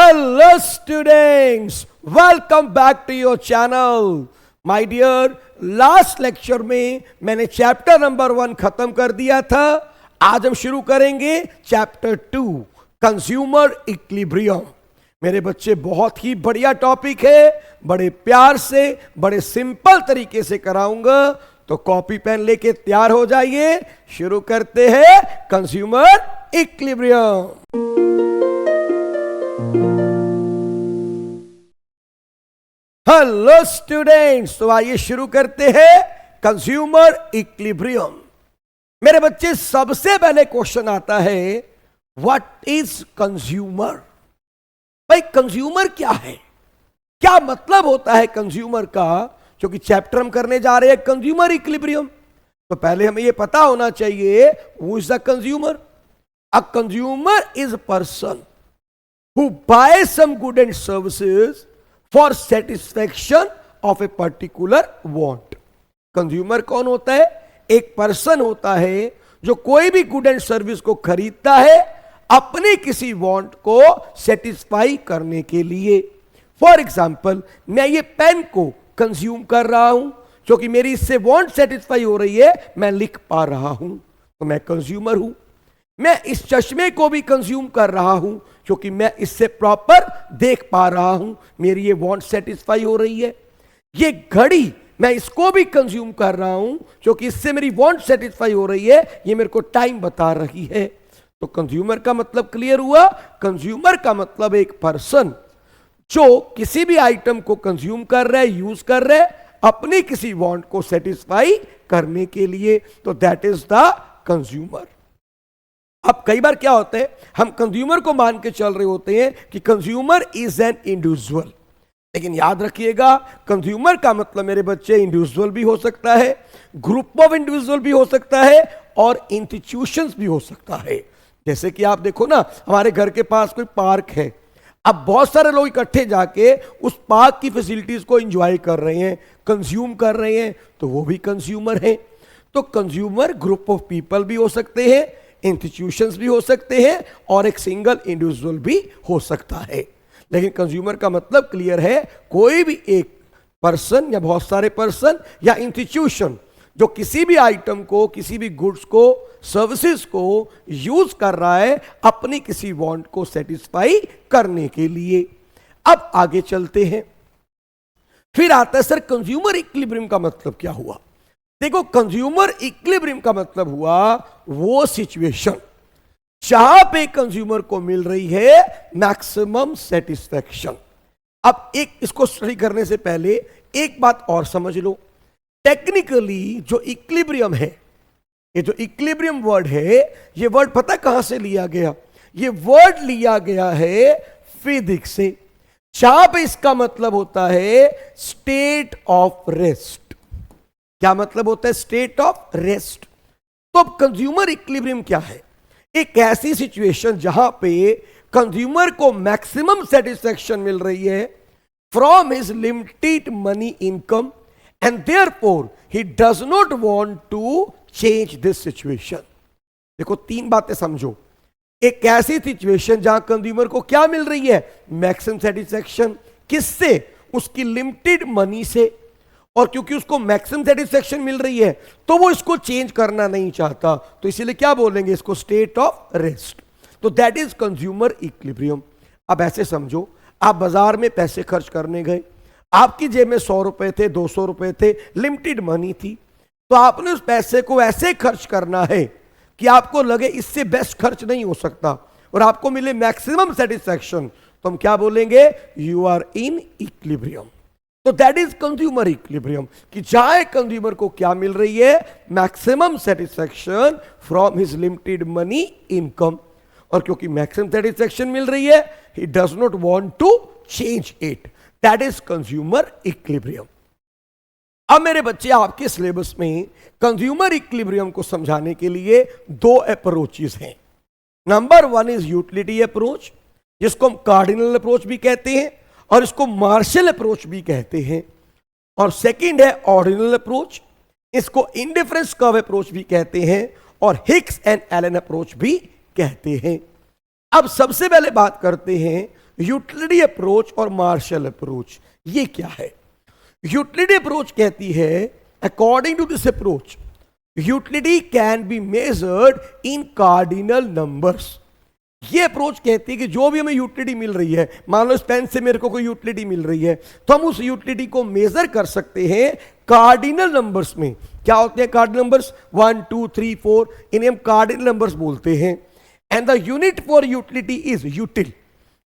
Hello students, welcome back to your channel. My dear, last lecture में मैंने chapter number 1 खत्म कर दिया था. आज हम शुरू करेंगे चैप्टर 2, कंज्यूमर इक्विलिब्रियम. मेरे बच्चे, बहुत ही बढ़िया टॉपिक है. बड़े प्यार से, बड़े सिंपल तरीके से कराऊंगा, तो कॉपी पेन लेके तैयार हो जाइए. शुरू करते हैं कंज्यूमर इक्विलिब्रियम. हेलो स्टूडेंट्स, तो आइए शुरू करते हैं कंज्यूमर इक्विलिब्रियम. मेरे बच्चे, सबसे पहले क्वेश्चन आता है, व्हाट इज कंज्यूमर. भाई, कंज्यूमर क्या है, क्या मतलब होता है कंज्यूमर का, क्योंकि चैप्टर हम करने जा रहे हैं कंज्यूमर इक्विलिब्रियम. तो पहले हमें यह पता होना चाहिए, who is the consumer. A consumer is a person who buy some good and services for satisfaction of a particular want. Consumer कौन होता है? एक पर्सन होता है जो कोई भी गुड एंड सर्विस को खरीदता है अपने किसी वांट को सेटिस्फाई करने के लिए. फॉर एग्जाम्पल, मैं ये पेन को कंज्यूम कर रहा हूं क्योंकि मेरी इससे वांट सेटिस्फाई हो रही है, मैं लिख पा रहा हूं, तो मैं कंज्यूमर हूं. मैं इस चश्मे को भी कंज्यूम कर रहा हूं क्योंकि मैं इससे प्रॉपर देख पा रहा हूं, मेरी ये वांट सेटिस्फाई हो रही है. ये घड़ी, मैं इसको भी कंज्यूम कर रहा हूं क्योंकि इससे मेरी वांट सेटिस्फाई हो रही है, ये मेरे को टाइम बता रही है. तो कंज्यूमर का मतलब क्लियर हुआ. कंज्यूमर का मतलब एक पर्सन जो किसी भी आइटम को कंज्यूम कर रहा है, यूज कर रहा है अपनी किसी वांट को सेटिस्फाई करने के लिए, तो दैट इज द कंज्यूमर. अब कई बार क्या होता है, हम कंज्यूमर को मान के चल रहे होते हैं कि कंज्यूमर इज एन इंडिविजुअल. लेकिन याद रखिएगा, कंज्यूमर का मतलब मेरे बच्चे इंडिविजुअल भी हो सकता है, ग्रुप ऑफ इंडिविजुअल भी हो सकता है, और इंस्टीट्यूशंस भी हो सकता है. जैसे कि आप देखो ना, हमारे घर के पास कोई पार्क है, अब बहुत सारे लोग इकट्ठे जाके उस पार्क की फैसिलिटीज को एंजॉय कर रहे हैं, कंज्यूम कर रहे हैं, तो वो भी कंज्यूमर है. तो कंज्यूमर ग्रुप ऑफ पीपल भी हो सकते हैं, इंस्टीट्यूशंस भी हो सकते हैं, और एक सिंगल इंडिविजुअल भी हो सकता है. लेकिन कंज्यूमर का मतलब क्लियर है, कोई भी एक पर्सन या बहुत सारे पर्सन या इंस्टीट्यूशन जो किसी भी आइटम को, किसी भी गुड्स को, सर्विसेज को यूज कर रहा है अपनी किसी वांट को सेटिस्फाई करने के लिए. अब आगे चलते हैं. फिर आता है, सर कंज्यूमर इक्विलिब्रियम का मतलब क्या हुआ. देखो, कंज्यूमर इक्विलिब्रियम का मतलब हुआ वो सिचुएशन जहां पे कंज्यूमर को मिल रही है मैक्सिमम सेटिस्फैक्शन. अब एक इसको स्टडी करने से पहले एक बात और समझ लो. टेक्निकली जो इक्विलिब्रियम है, ये जो इक्विलिब्रियम वर्ड है, ये वर्ड पता कहां से लिया गया? ये वर्ड लिया गया है फिजिक्स से, जहां पे इसका मतलब होता है स्टेट ऑफ रेस्ट. क्या मतलब होता है? State of rest. तो अब कंज्यूमर इक्विलिब्रियम क्या है? एक ऐसी सिचुएशन जहां पे कंज्यूमर को मैक्सिमम सेटिस्फैक्शन मिल रही है from his limited money income, and therefore he does not want to change this situation. देखो, 3 बातें समझो. एक ऐसी सिचुएशन जहां कंज्यूमर को क्या मिल रही है? Maximum satisfaction. किससे? उसकी लिमिटेड मनी से. और क्योंकि उसको मैक्सिमम सेटिस्फैक्शन मिल रही है तो वो इसको चेंज करना नहीं चाहता, तो इसीलिए क्या बोलेंगे इसको? State of rest. तो दैट इज कंज्यूमर इक्विलिब्रियम. अब ऐसे समझो, आप बाजार में पैसे खर्च करने गए, आपकी जेब में 100 रुपए थे, 200 रुपए थे, लिमिटेड मनी थी, तो आपने उस पैसे को ऐसे खर्च करना है कि आपको लगे इससे बेस्ट खर्च नहीं हो सकता और आपको मिले मैक्सिमम सेटिस्फैक्शन. तो हम क्या बोलेंगे? You are in equilibrium. तो दैट इज कंज्यूमर इक्विलिब्रियम, कि चाहे कंज्यूमर को क्या मिल रही है? Maximum satisfaction from his limited money income. और क्योंकि मैक्सिमम सेटिस्फैक्शन मिल रही है, he does not want to change it. That is consumer equilibrium. अब मेरे बच्चे, आपके सिलेबस में कंज्यूमर इक्विलिब्रियम को समझाने के लिए 2 अप्रोचेस हैं. नंबर 1 इज यूटिलिटी अप्रोच, जिसको हम कार्डिनल अप्रोच भी कहते हैं, और इसको मार्शल अप्रोच भी कहते हैं. और सेकंड है ऑर्डिनल अप्रोच, इसको इंडिफरेंस कर्व अप्रोच भी कहते हैं, और हिक्स एंड एलन अप्रोच भी कहते हैं. अब सबसे पहले बात करते हैं यूटिलिटी अप्रोच और मार्शल अप्रोच, ये क्या है? यूटिलिटी अप्रोच कहती है, according to this approach utility can be measured in cardinal numbers. ये अप्रोच कहती है कि जो भी हमें यूटिलिटी मिल रही है, मान लो इस पेन से मेरे को कोई यूटिलिटी मिल रही है, तो हम उस यूटिलिटी को मेजर कर सकते हैं कार्डिनल नंबर्स में। क्या होते हैं कार्डिनल नंबर्स? 1 2 3 4, इन्हें हम कार्डिनल नंबर्स बोलते हैं। And the unit for utility is यूटिल।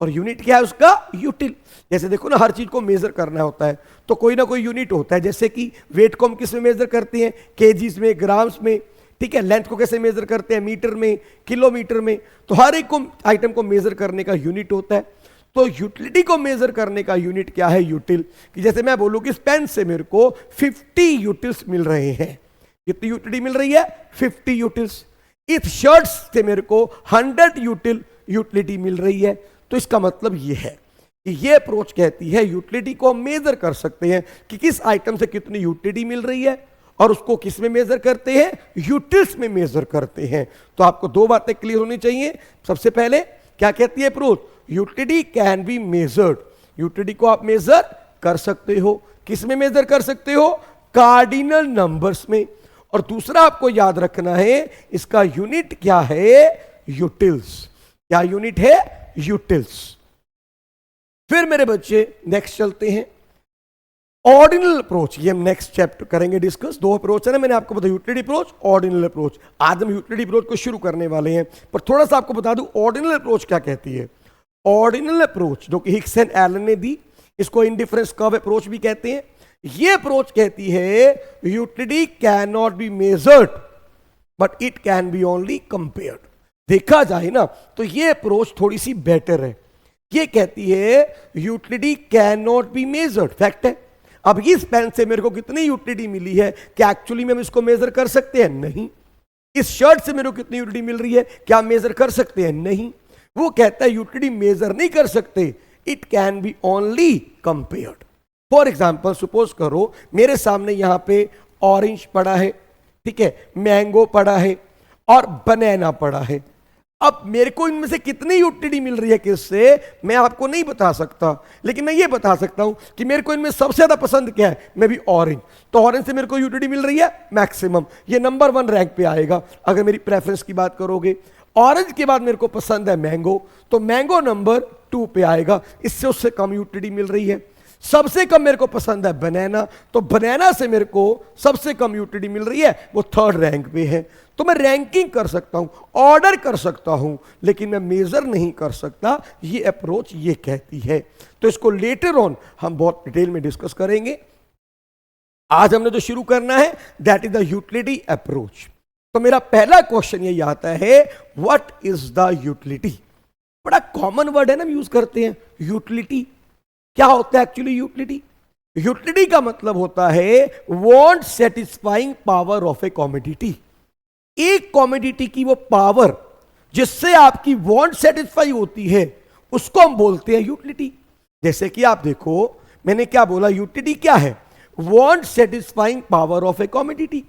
और यूनिट क्या है उसका? यूटिल। जैसे देखो ना, हर चीज को मेजर करना होता है तो कोई ना कोई यूनिट होता है। जैसे कि वेट को हम किस में मेजर करते हैं? केजीज में, ग्राम्स में, ठीक है। लेंथ को कैसे मेजर करते हैं? मीटर में, किलोमीटर में। तो हर एक को आइटम को मेजर करने का यूनिट होता है। तो यूटिलिटी को मेजर करने का यूनिट क्या है? यूटिल। कि जैसे मैं बोलूं कि इस पेन से मेरे को 50 यूटिल्स मिल रहे हैं। कितनी यूटिलिटी मिल रही है? 50 यूटिल्स। इस शर्ट्स से मेरे को 100 यूटिलिटी मिल रही है। तो इसका मतलब ये है कि ये अप्रोच कहती है यूटिलिटी को हम मेजर कर सकते हैं कि किस आइटम से कितनी यूटिलिटी मिल रही है, और उसको किस में मेजर करते हैं? यूटिल्स में मेजर करते हैं। तो आपको दो बातें क्लियर होनी चाहिए। सबसे पहले क्या कहती है approach? Utility can be measured. Utility को आप मेजर कर सकते हो। किस में मेजर कर सकते हो? कार्डिनल नंबर्स में। और दूसरा आपको याद रखना है, इसका यूनिट क्या है? यूटिल्स। क्या यूनिट है? यूटिल्स। फिर मेरे बच्चे नेक्स्ट चलते हैं, ऑर्डिनल अप्रोच। ये हम नेक्स्ट चैप्टर करेंगे डिस्कस। दो अप्रोच है ना, मैंने आपको बताया यूटिलिटी अप्रोच, ऑर्डिनल अप्रोच। आज हम यूटिलिटी अप्रोच को शुरू करने वाले हैं, पर थोड़ा सा आपको बता दूं ऑर्डिनल अप्रोच क्या कहती है। ऑर्डिनल अप्रोच जो कि हिक्स एंड एलन ने दी, इसको इंडिफरेंस कर्व अप्रोच भी कहते हैं। ये अप्रोच कहती है utility can not be measured but it can be only compared. देखा जाए ना तो ये अप्रोच थोड़ी सी बेटर है। ये कहती है utility can not be measured. Fact है। अब इस पेन से मेरे को कितनी यूटिलिटी मिली है, क्या एक्चुअली में हम इसको मेजर कर सकते हैं? नहीं। इस शर्ट से मेरे को कितनी यूटिलिटी मिल रही है, क्या मेजर कर सकते हैं? नहीं। वो कहता है यूटिलिटी मेजर नहीं कर सकते, it can be only compared. For example suppose करो मेरे सामने यहां पे ऑरेंज पड़ा है, ठीक है, मैंगो पड़ा है और बनाना पड़ा है। अब मेरे को इनमें से कितनी यूटिलिटी मिल रही है किससे, मैं आपको नहीं बता सकता, लेकिन मैं ये बता सकता हूं कि मेरे को इनमें सबसे ज्यादा पसंद क्या है? मैं भी ऑरेंज। तो ऑरेंज से मेरे को यूटिलिटी मिल रही है मैक्सिमम, ये नंबर 1 रैंक पे आएगा अगर मेरी प्रेफरेंस की बात करोगे। ऑरेंज के बाद मेरे को पसंद है मैंगो, तो मैंगो नंबर 2 पे आएगा, इससे उससे कम यूटिलिटी मिल रही है। सबसे कम मेरे को पसंद है बनाना, तो बनाना से मेरे को सबसे कम यूटिलिटी मिल रही है, वो 3rd रैंक पे है। तो मैं रैंकिंग कर सकता हूं, ऑर्डर कर सकता हूं, लेकिन मैं मेजर नहीं कर सकता। ये अप्रोच ये कहती है। तो इसको लेटर ऑन हम बहुत डिटेल में डिस्कस करेंगे। आज हमने जो शुरू करना है that is the utility approach. तो मेरा पहला क्वेश्चन यही आता है, व्हाट इज द यूटिलिटी? बड़ा कॉमन वर्ड है ना, हम यूज करते हैं यूटिलिटी। क्या होता है एक्चुअली यूटिलिटी? यूटिलिटी का मतलब होता है want satisfying power of A commodity. एक कमोडिटी की वो पावर जिससे आपकी वांट सेटिस्फाई होती है, उसको हम बोलते हैं यूटिलिटी। जैसे कि आप देखो, मैंने क्या बोला? यूटिलिटी क्या है? Want satisfying power of A commodity.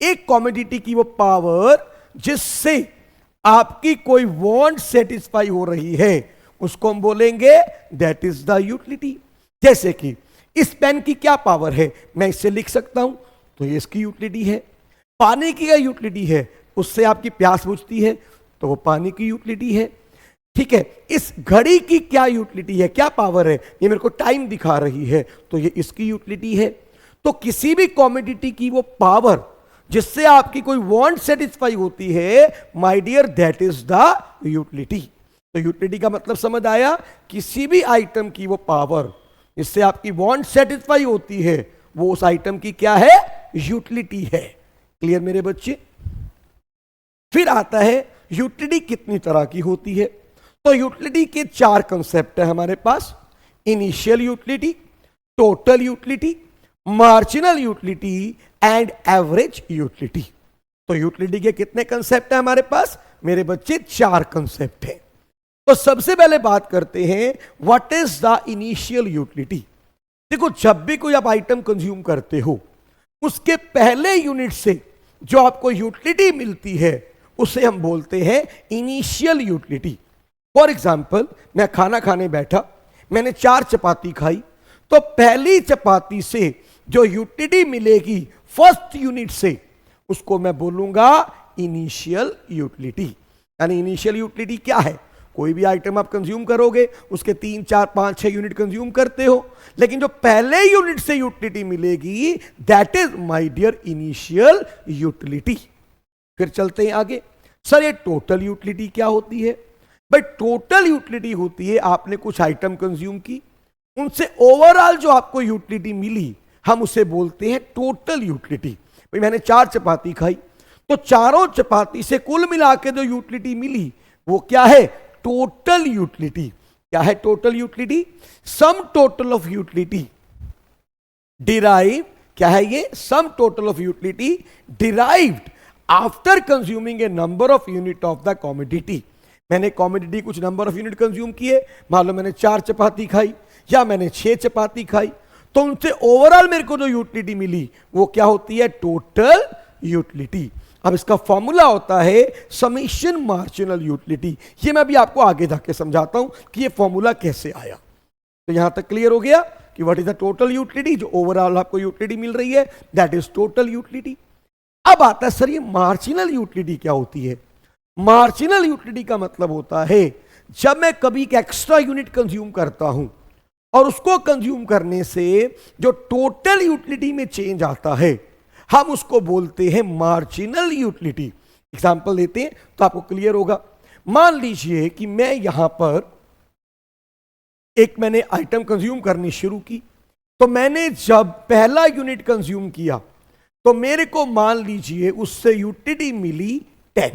एक कमोडिटी की वो पावर जिससे आपकी कोई वांट सेटिस्फाई हो रही है, उसको हम बोलेंगे दैट इज द यूटिलिटी। जैसे कि इस पेन की क्या पावर है? मैं इससे लिख सकता हूं, तो ये इसकी यूटिलिटी है। पानी की क्या यूटिलिटी है? उससे आपकी प्यास बुझती है, तो वो पानी की यूटिलिटी है। ठीक है, इस घड़ी की क्या यूटिलिटी है, क्या पावर है? ये मेरे को टाइम दिखा रही है, तो ये इसकी यूटिलिटी है। तो किसी भी कमोडिटी की वो पावर जिससे आपकी कोई वांट सेटिस्फाई होती है, my dear, that is the utility. तो यूटिलिटी का मतलब समझ आया? किसी भी आइटम की वो पावर जिससे आपकी वांट सेटिस्फाई होती है, वो उस आइटम की क्या है? यूटिलिटी है। क्लियर मेरे बच्चे? फिर आता है यूटिलिटी कितनी तरह की होती है। तो यूटिलिटी के 4 कंसेप्ट है हमारे पास, initial utility, total utility, marginal utility and average utility. तो यूटिलिटी के कितने कंसेप्ट है हमारे पास मेरे बच्चे? 4 कंसेप्ट है। तो सबसे पहले बात करते हैं what is the initial utility. देखो, जब भी कोई आप आइटम कंज्यूम करते हो, उसके पहले यूनिट से जो आपको यूटिलिटी मिलती है, उसे हम बोलते हैं इनिशियल यूटिलिटी। फॉर एग्जाम्पल मैं खाना खाने बैठा, मैंने 4 चपाती खाई, तो पहली चपाती से जो यूटिलिटी मिलेगी फर्स्ट यूनिट से, उसको मैं बोलूंगा इनिशियल यूटिलिटी। यानी इनिशियल यूटिलिटी क्या है? कोई भी आइटम आप कंज्यूम करोगे, उसके 3, 4, 5, 6 यूनिट कंज्यूम करते हो, लेकिन जो पहले यूनिट से यूटिलिटी मिलेगी that is my dear initial utility. फिर चलते हैं आगे। सर ये टोटल यूटिलिटी क्या होती है? भाई टोटल यूटिलिटी होती है आपने कुछ आइटम कंज्यूम की, उनसे ओवरऑल जो आपको यूटिलिटी मिली हम उसे बोलते हैं टोटल यूटिलिटी। भाई मैंने 4 चपाती खाई, तो चारों चपाती से कुल मिला के जो यूटिलिटी मिली वो क्या है? Total utility. क्या है total utility? Sum total of utility derive, क्या है ये? Sum total of utility derived after consuming A number of unit of the commodity. मैंने कॉमोडिटी कुछ नंबर ऑफ यूनिट कंज्यूम किए, मान लो मैंने 4 चपाती खाई या मैंने 6 चपाती खाई, तो उनसे ओवरऑल मेरे को जो यूटिलिटी मिली वो क्या होती है? Total utility. अब इसका फॉर्मूला होता है समेशन मार्जिनल यूटिलिटी। ये मैं भी आपको आगे जाके समझाता हूं कि ये फॉर्मूला कैसे आया। तो यहां तक क्लियर हो गया कि what is the total utility? जो ओवरऑल आपको यूटिलिटी मिल रही है दैट इज टोटल यूटिलिटी। अब आता है सर ये मार्जिनल यूटिलिटी क्या होती है? मार्जिनल यूटिलिटी का मतलब होता है जब मैं कभी एक एक्स्ट्रा यूनिट कंज्यूम करता हूं और उसको कंज्यूम करने से जो टोटल यूटिलिटी में चेंज आता है हम उसको बोलते हैं मार्जिनल यूटिलिटी। एग्जांपल देते हैं तो आपको क्लियर होगा। मान लीजिए कि मैं यहां पर मैंने आइटम कंज्यूम करनी शुरू की, तो मैंने जब पहला यूनिट कंज्यूम किया तो मेरे को मान लीजिए उससे यूटिलिटी मिली 10।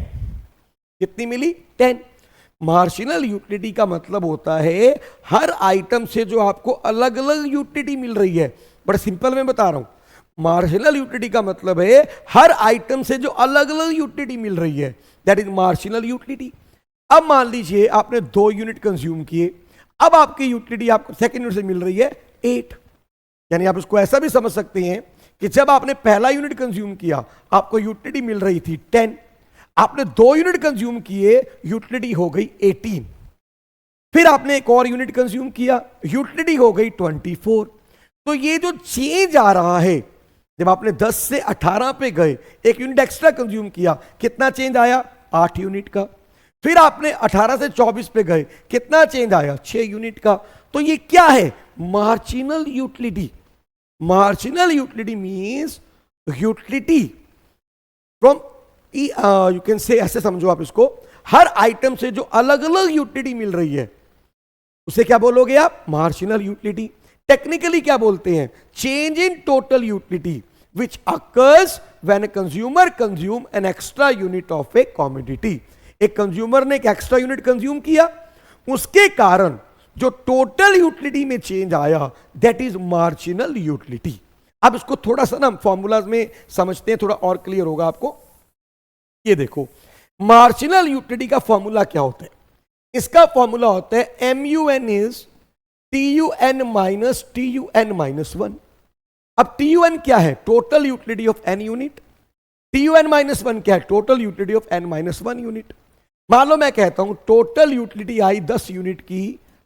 कितनी मिली? 10। मार्जिनल यूटिलिटी का मतलब होता है हर आइटम से जो आपको अलग अलग यूटिलिटी मिल रही है। बड़ा सिंपल मैं बता रहा हूं, मार्जिनल यूटिलिटी का मतलब है हर आइटम से जो अलग अलग यूटिलिटी मिल रही है दैट इज मार्जिनल यूटिलिटी। अब मान लीजिए आपने 2 यूनिट कंज्यूम किए, अब आपकी यूटिलिटी आपको सेकंड यूनिट से मिल रही है 8। यानी आप इसको ऐसा भी समझ सकते हैं कि जब आपने पहला यूनिट कंज्यूम किया आपको यूटिलिटी मिल रही थी 10, आपने 2 यूनिट कंज्यूम किए, यूटिलिटी हो गई 18, फिर आपने एक और यूनिट कंज्यूम किया, यूटिलिटी हो गई 24। तो ये जो चेंज आ रहा है, जब आपने 10 से 18 पे गए, एक यूनिट एक्स्ट्रा कंज्यूम किया, कितना चेंज आया? 8 यूनिट का। फिर आपने 18 से 24 पे गए, कितना चेंज आया? 6 यूनिट का। तो ये क्या है? Marginal utility. Marginal utility means utility from, you can say, ऐसे समझो आप इसको, हर आइटम से जो अलग अलग यूटिलिटी मिल रही है उसे क्या बोलोगे आप? Marginal utility. टेक्निकली क्या बोलते हैं? Change in total utility which occurs when a consumer consume an extra unit of A commodity. एक कंज्यूमर ने एक एक्स्ट्रा यूनिट कंज्यूम किया, उसके कारण जो टोटल यूटिलिटी में चेंज आया दैट इज मार्जिनल यूटिलिटी। अब इसको थोड़ा सा ना फॉर्मूलाज में समझते हैं, थोड़ा और क्लियर होगा आपको। ये देखो मार्जिनल यूटिलिटी का फॉर्मूला क्या होता है? इसका फॉर्मूला होता है MUN is TUN minus TUN minus 1। अब TUN क्या है? Total utility of n unit. TUN minus 1 क्या है? Total utility of n minus 1 unit. मान लो मैं कहता हूं टोटल यूटिलिटी आई 10 यूनिट की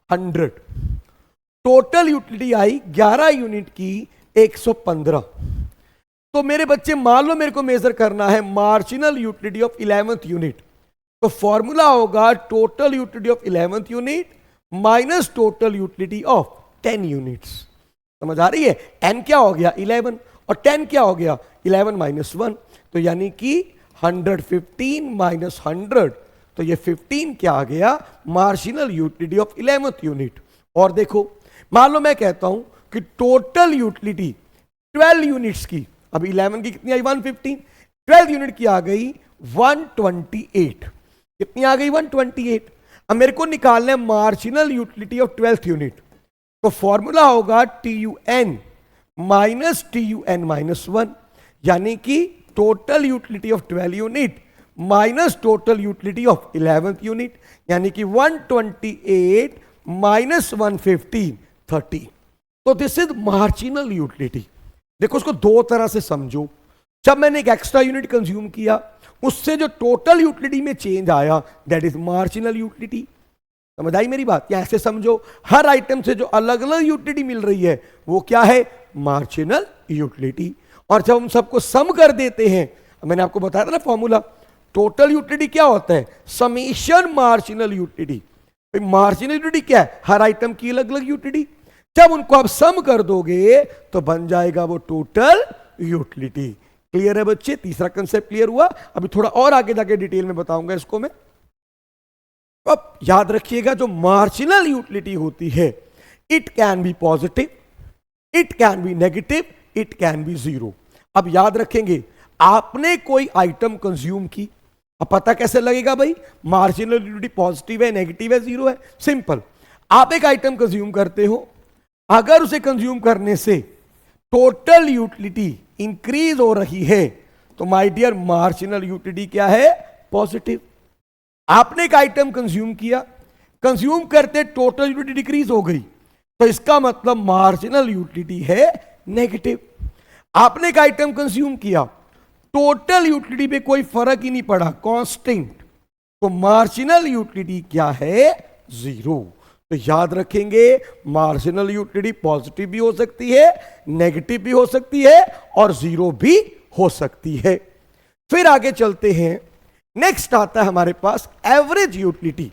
100, टोटल यूटिलिटी आई 11 यूनिट की 115। तो मेरे बच्चे मान लो मेरे को मेजर करना है marginal utility of 11th unit, तो फॉर्मूला होगा total utility of 11th unit minus total utility of 10 units. समझ आ रही है? n क्या हो गया? 11, और 10 क्या हो गया? 11 माइनस 1। तो यानी कि 115 माइनस 100, तो ये 15 क्या आ गया? Marginal utility of 11th unit. और देखो मान लो मैं कहता हूं कि टोटल यूटिलिटी 12 यूनिट्स की, अब 11 की कितनी आई? 115, 12 यूनिट की आ गई 128। कितनी आ गई? 128। अब मेरे को निकालना है marginal utility of 12th unit, तो फॉर्मूला होगा TUN माइनस TUN माइनस 1, यानी कि total utility of 12 unit minus total utility of 11th unit, यानी कि 128 माइनस 115 30। तो दिस इज मार्जिनल यूटिलिटी। देखो उसको दो तरह से समझो। जब मैंने एक एक्स्ट्रा यूनिट कंज्यूम किया, उससे जो टोटल यूटिलिटी में चेंज आया दैट इज मार्जिनल यूटिलिटी। समझ आई मेरी बात? या ऐसे समझो, हर आइटम से जो अलग अलग यूटिलिटी मिल रही है वो क्या है? Marginal utility. और जब हम सबको सम कर देते हैं, मैंने आपको बताया था ना फॉर्मूला, टोटल यूटिलिटी क्या होता है? Summation marginal utility. Marginal utility क्या है? हर आइटम की अलग अलग यूटिलिटी। जब उनको आप सम कर दोगे तो बन जाएगा वो टोटल यूटिलिटी। क्लियर है बच्चे? तीसरा कंसेप्ट क्लियर हुआ। अभी थोड़ा और आगे जाके डिटेल में बताऊंगा इसको मैं। अब याद रखिएगा, जो मार्जिनल यूटिलिटी होती है, it can be positive, it can be negative, it can be zero. अब याद रखेंगे, आपने कोई आइटम कंज्यूम की, अब पता कैसे लगेगा भाई मार्जिनल यूटिलिटी पॉजिटिव है, नेगेटिव है, जीरो है? सिंपल, आप एक आइटम कंज्यूम करते हो, अगर उसे कंज्यूम करने से टोटल यूटिलिटी इंक्रीज हो रही है तो माय डियर मार्जिनल यूटिलिटी क्या है? पॉजिटिव। आपने एक आइटम कंज्यूम किया, कंज्यूम करते टोटल यूटिलिटी डिक्रीज हो गई तो इसका मतलब मार्जिनल यूटिलिटी है नेगेटिव। आपने एक आइटम कंज्यूम किया, टोटल यूटिलिटी पे कोई फर्क ही नहीं पड़ा, कांस्टेंट, तो मार्जिनल यूटिलिटी क्या है? जीरो। तो याद रखेंगे, मार्जिनल यूटिलिटी पॉजिटिव भी हो सकती है, नेगेटिव भी हो सकती है और जीरो भी हो सकती है। फिर आगे चलते हैं, नेक्स्ट आता है हमारे पास एवरेज यूटिलिटी।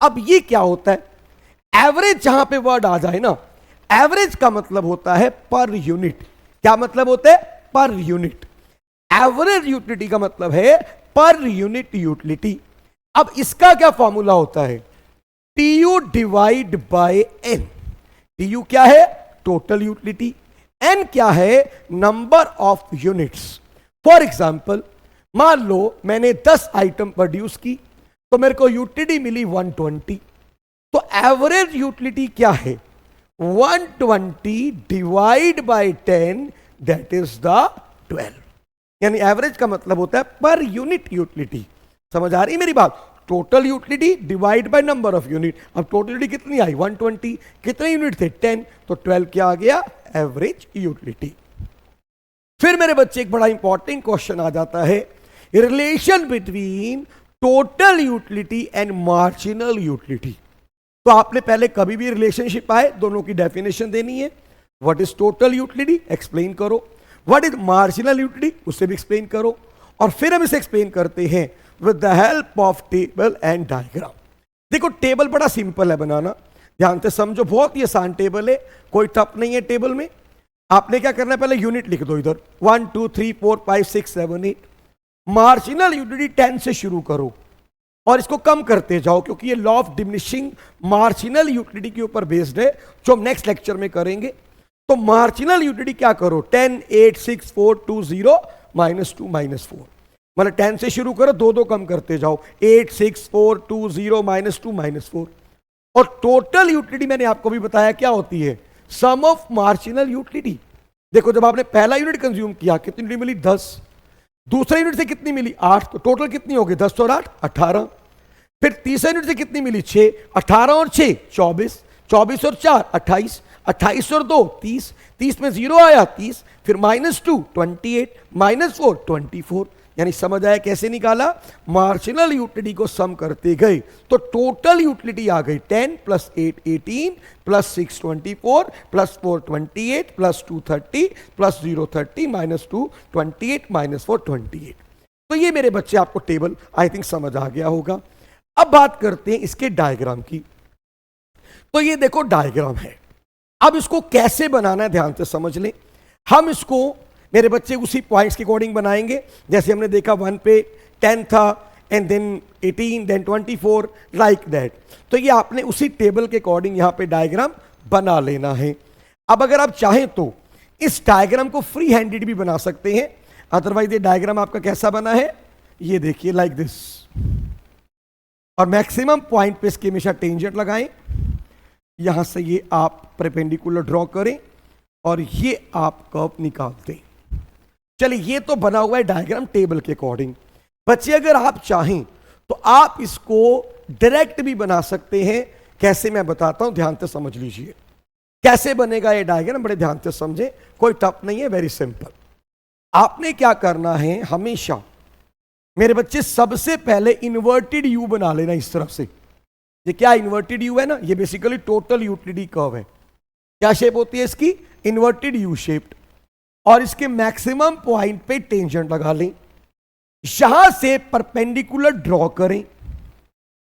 अब ये क्या होता है? एवरेज जहां पे वर्ड आ जाए ना, एवरेज का मतलब होता है पर यूनिट। क्या मतलब होता है? Per unit. एवरेज यूटिलिटी का मतलब है पर यूनिट यूटिलिटी। अब इसका क्या फॉर्मूला होता है? TU divide by N. TU क्या है? Total utility. एन क्या है? Number of units. For example, मान लो मैंने 10 आइटम प्रोड्यूस की तो मेरे को यूटिलिटी मिली 120, तो एवरेज यूटिलिटी क्या है? 120 divide by 10, that is the 12। यानी एवरेज का मतलब होता है पर यूनिट यूटिलिटी। समझ आ रही मेरी बात? Total utility divide by number of unit. अब टोटल यूटिलिटी कितनी आई? 120। कितने यूनिट थे? 10, तो 12 क्या आ गया? Average utility. फिर मेरे बच्चे एक बड़ा इंपॉर्टेंट क्वेश्चन आ जाता है, relation between total utility and marginal utility. तो आपने पहले कभी भी रिलेशनशिप आए, दोनों की डेफिनेशन देनी है। What is total utility? Explain करो। What is marginal utility? उसे भी एक्सप्लेन करो। और फिर हम इसे एक्सप्लेन करते हैं with the help of table and diagram. देखो, टेबल बड़ा सिंपल है बनाना, ध्यान से समझो, बहुत ही आसान टेबल है, कोई टफ नहीं है टेबल में। आपने क्या करना है? पहले यूनिट लिख दो इधर, 1 2 3 4 5 6 7 8। मार्जिनल यूटिलिटी 10 से शुरू करो और इसको कम करते जाओ, क्योंकि ये law of diminishing marginal utility के ऊपर बेस्ड है, जो हम नेक्स्ट लेक्चर में करेंगे। तो मार्जिनल यूटिलिटी क्या करो? 10 8 6 4 2 0 -2 -4, मतलब 10 से शुरू करो, दो दो कम करते जाओ, 8 6 4 2 0 -2 -4। और टोटल यूटिलिटी मैंने आपको भी बताया क्या होती है? सम ऑफ मार्जिनल यूटिलिटी। देखो, जब आपने पहला यूनिट कंज्यूम किया, कितनी यूनिट मिली? 10। दूसरे यूनिट से कितनी मिली? 8। तो टोटल कितनी होगी? 10 और 8 18। फिर तीसरे यूनिट से कितनी मिली? 6। 18 और 6 24। 24 और 4 28। 28 और 2 30। 30 में 0 आया 30। फिर -2 28, -4 24। यानी समझ आया कैसे निकाला? मार्जिनल यूटिलिटी को सम करते गए तो टोटल यूटिलिटी आ गई 10 + 8 18 + 6 24 + 4 28 + 2 30 + 0 30 -2 28 -4 28। तो ये मेरे बच्चे आपको टेबल आई थिंक समझ आ गया होगा। अब बात करते हैं इसके डायग्राम की। तो ये देखो डायग्राम है। अब इसको कैसे बनाना है ध्यान से समझ लें। हम इसको मेरे बच्चे उसी पॉइंट्स के अकॉर्डिंग बनाएंगे, जैसे हमने देखा 1 पे 10 था and then 18 then 24 like that. तो ये आपने उसी टेबल के अकॉर्डिंग यहां पे डायग्राम बना लेना है। अब अगर आप चाहें तो इस डायग्राम को फ्री हैंडेड भी बना सकते हैं, अदरवाइज ये डायग्राम आपका कैसा बना है? ये देखिए लाइक दिस। और मैक्सिमम पॉइंट पे इसके हमेशा टेंजेंट लगाएं, यहां से ये आप परपेंडिकुलर ड्रॉ करें और ये आप कर्व निकाल दें। चलिए, ये तो बना हुआ है डायग्राम टेबल के अकॉर्डिंग। बच्चे अगर आप चाहें तो आप इसको डायरेक्ट भी बना सकते हैं। कैसे मैं बताता हूं, ध्यान से समझ लीजिए कैसे बनेगा ये डायग्राम, बड़े ध्यान से समझे, कोई टफ नहीं है, वेरी सिंपल। आपने क्या करना है, हमेशा मेरे बच्चे सबसे पहले इन्वर्टेड यू बना लेना इस तरफ से। ये क्या इन्वर्टेड यू है ना, ये बेसिकली टोटल यूटिलिटी कर्व है। क्या शेप होती है इसकी? Inverted U shaped. और इसके मैक्सिमम पॉइंट पे टेंजेंट लगा लें, यहां से परपेंडिकुलर ड्रॉ करें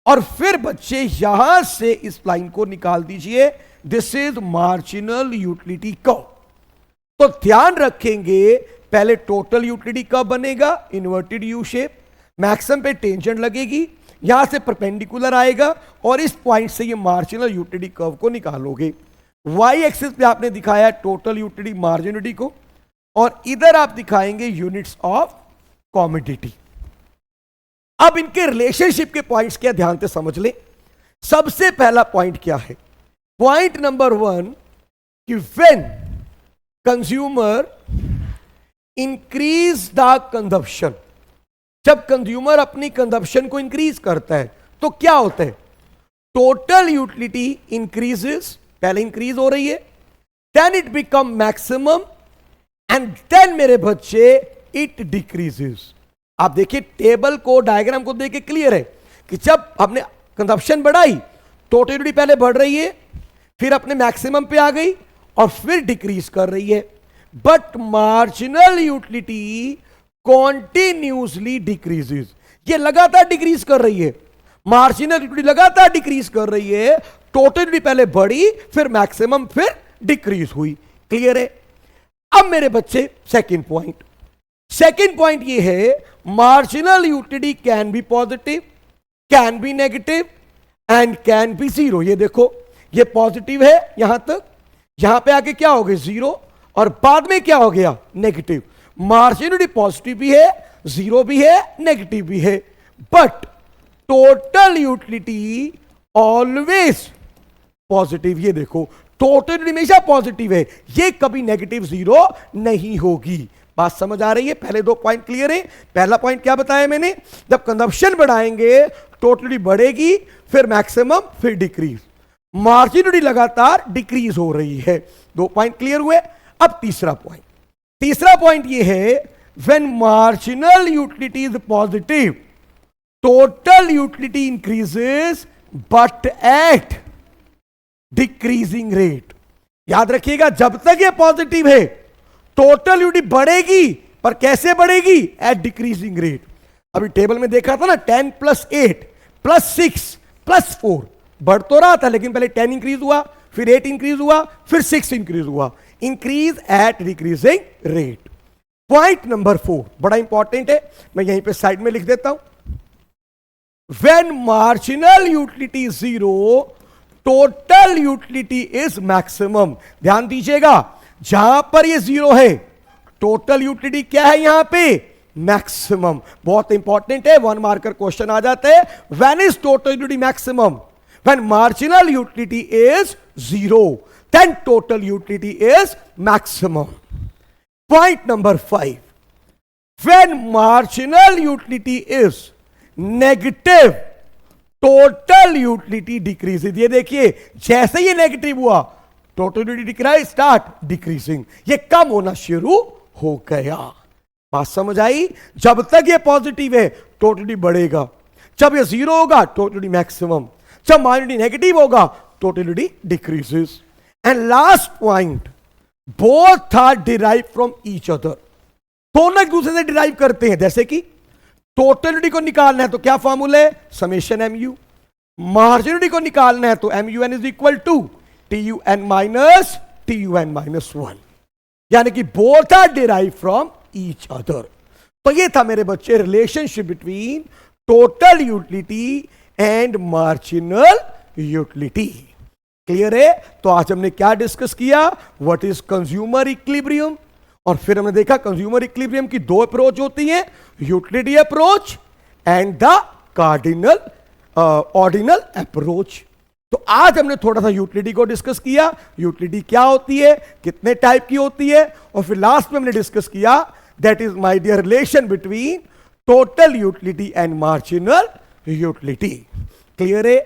और फिर बच्चे यहां से इस लाइन को निकाल दीजिए। This is marginal utility curve. तो ध्यान रखेंगे, पहले टोटल यूटिलिटी कर्व बनेगा इन्वर्टेड यू शेप, मैक्सिमम पे टेंजेंट लगेगी, यहां से परपेंडिकुलर आएगा और इस पॉइंट से ये मार्जिनल यूटिलिटी कर्व को निकालोगे। वाई एक्सिस पे आपने दिखाया टोटल यूटिलिटी मार्जिनलिटी को और इधर आप दिखाएंगे यूनिट्स ऑफ कॉमोडिटी। अब इनके रिलेशनशिप के पॉइंट्स क्या, ध्यान से समझ लें। सबसे पहला पॉइंट क्या है? पॉइंट नंबर 1 कि when consumer increase the consumption, जब कंज्यूमर अपनी कंजप्शन को इंक्रीज करता है तो क्या होता है? टोटल यूटिलिटी इंक्रीजेस, पहले इंक्रीज हो रही है, then it become maximum and then मेरे बच्चे इट डिक्रीजेस। आप देखिए टेबल को, डायग्राम को देख के क्लियर है कि जब हमने कंजप्शन बढ़ाई, टोटल यूटिलिटी पहले बढ़ रही है, फिर अपने मैक्सिमम पे आ गई और फिर डिक्रीज कर रही है। But marginal utility continuously decreases, ये लगातार डिक्रीज कर रही है। मार्जिनल यूटिलिटी लगातार डिक्रीज कर रही है, टोटल यूटिलिटी पहले बढ़ी, फिर मैक्सिमम, फिर डिक्रीज हुई। क्लियर है? अब मेरे बच्चे सेकंड पॉइंट ये है, marginal utility can B positive, can be negative and can be zero. ये देखो, ये पॉजिटिव है यहां तक, यहां पे आके क्या हो गया? जीरो, और बाद में क्या हो गया? नेगेटिव। मार्जिनलिटी पॉजिटिव भी है, जीरो भी है, नेगेटिव भी है, but total utility always positive. ये देखो, टोटल यूटिलिटी हमेशा पॉजिटिव है, ये कभी नेगेटिव जीरो नहीं होगी। बात समझ आ रही है? पहले दो पॉइंट क्लियर है। पहला पॉइंट क्या बताया मैंने? जब कंजप्शन बढ़ाएंगे टोटली बढ़ेगी, फिर मैक्सिमम, फिर डिक्रीज। मार्जिनलिटी लगातार डिक्रीज हो रही है। दो पॉइंट क्लियर हुए। अब तीसरा पॉइंट ये है, when marginal utility is positive, total utility increases but at decreasing rate. याद रखिएगा, जब तक ये पॉजिटिव है टोटल यूटिलिटी बढ़ेगी, पर कैसे बढ़ेगी? At decreasing rate. अभी टेबल में देखा था ना, 10 + 8 + 6 + 4 बढ़ तो रहा था, लेकिन पहले 10 इंक्रीज हुआ, फिर 8 इंक्रीज हुआ, फिर 6 इंक्रीज हुआ। Increase at decreasing rate. Point number 4 बड़ा इंपॉर्टेंट है, मैं यहीं पे साइड में लिख देता हूं। When marginal utility zero, total utility is maximum. ध्यान दीजिएगा, जहां पर ये जीरो है, टोटल यूटिलिटी क्या है? यहां पे मैक्सिमम। बहुत इंपॉर्टेंट है, 1 मार्कर क्वेश्चन आ जाता है। When is total utility maximum? When marginal utility is zero, then total utility is maximum. Point number 5. When marginal utility is negative, total utility decreases. ये देखिए, जैसे ये नेगेटिव हुआ, टोटल यूटिलिटी डिक्राइज, स्टार्ट डिक्रीजिंग, ये कम होना शुरू हो गया। बात समझ आई? जब तक ये पॉजिटिव है टोटली बढ़ेगा, जब ये जीरो होगा टोटली मैक्सिमम, जब माइनॉरिटी नेगेटिव होगा totality decreases. And last point, both are derive from each other. दोनों एक दूसरे से डिराइव करते हैं। जैसे कि टोटलिटी को निकालना है तो क्या फॉर्मूला है? Summation MU। मार्जिनलिटी को निकालना है तो MUN is equal to TUN minus TUN minus 1, यानी कि both are derive from each other. तो ये था मेरे बच्चे relationship between total utility and marginal utility. Clear है? तो आज हमने क्या डिस्कस किया? व्हाट इज कंज्यूमर इक्विलिब्रियम, और फिर हमने देखा कंज्यूमर इक्विलिब्रियम की दो अप्रोच होती हैं, utility approach and the cardinal ordinal approach. तो आज हमने थोड़ा सा यूटिलिटी को डिस्कस किया, यूटिलिटी क्या होती है, कितने टाइप की होती है, और फिर लास्ट में हमने डिस्कस किया that is my dear relation between total utility and marginal utility. Clear है?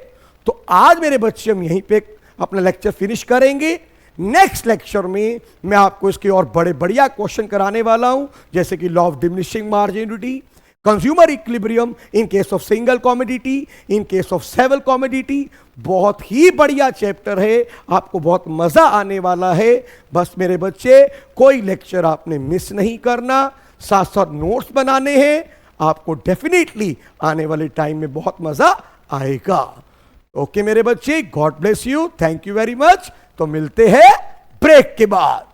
तो आज मेरे बच्चे हम यहीं पे अपना लेक्चर फिनिश करेंगे। नेक्स्ट लेक्चर में मैं आपको इसके और बड़े बढ़िया क्वेश्चन कराने वाला हूं, जैसे कि law of diminishing marginality, consumer equilibrium in case of single commodity, in case of several commodity. बहुत ही बढ़िया चैप्टर है, आपको बहुत मजा आने वाला है। बस मेरे बच्चे, कोई लेक्चर आपने मिस नहीं करना, साथ साथ नोट्स बनाने हैं। आपको डेफिनेटली आने वाले टाइम में बहुत मजा आएगा। ओके मेरे बच्चे, God bless you, thank you very much. तो मिलते हैं ब्रेक के बाद।